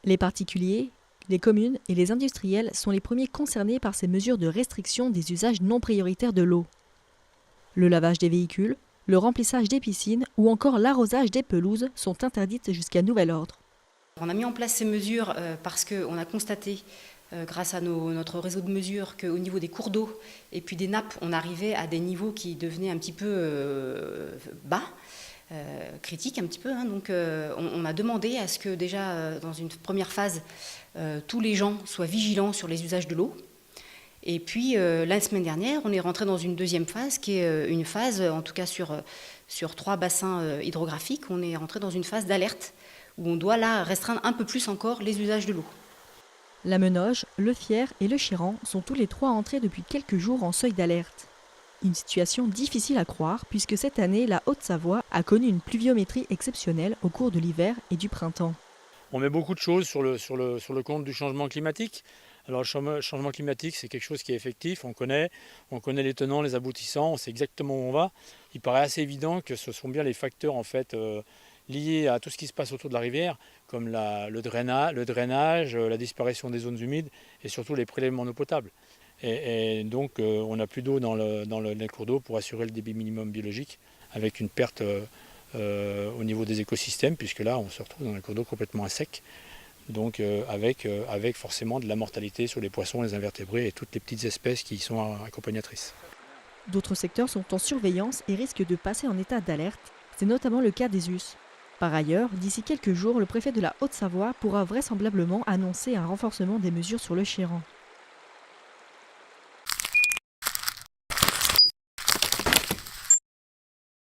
Les particuliers, les communes et les industriels sont les premiers concernés par ces mesures de restriction des usages non prioritaires de l'eau. Le lavage des véhicules, le remplissage des piscines ou encore l'arrosage des pelouses sont interdites jusqu'à nouvel ordre. On a mis en place ces mesures parce qu'on a constaté, grâce à notre réseau de mesures, qu'au niveau des cours d'eau et puis des nappes, on arrivait à des niveaux qui devenaient un petit peu bas, critiques un petit peu. Donc on a demandé à ce que déjà, dans une première phase, tous les gens soient vigilants sur les usages de l'eau. Et puis la semaine dernière, on est rentré dans une deuxième phase qui est une phase, en tout cas sur 3 bassins hydrographiques, on est rentré dans une phase d'alerte où on doit là restreindre un peu plus encore les usages de l'eau. La Menoge, le Fier et le Chéran sont tous les 3 entrés depuis quelques jours en seuil d'alerte. Une situation difficile à croire puisque cette année, la Haute-Savoie a connu une pluviométrie exceptionnelle au cours de l'hiver et du printemps. On met beaucoup de choses sur le compte du changement climatique. Alors le changement climatique, c'est quelque chose qui est effectif, on connaît les tenants, les aboutissants, on sait exactement où on va. Il paraît assez évident que ce sont bien les facteurs en fait liés à tout ce qui se passe autour de la rivière, comme le drainage, la disparition des zones humides et surtout les prélèvements d'eau potable. Et donc on n'a plus d'eau dans les cours d'eau pour assurer le débit minimum biologique, avec une perte au niveau des écosystèmes, puisque là on se retrouve dans un cours d'eau complètement à sec. Donc avec forcément de la mortalité sur les poissons, les invertébrés et toutes les petites espèces qui y sont accompagnatrices. D'autres secteurs sont en surveillance et risquent de passer en état d'alerte. C'est notamment le cas des us. Par ailleurs, d'ici quelques jours, le préfet de la Haute-Savoie pourra vraisemblablement annoncer un renforcement des mesures sur le Chéran.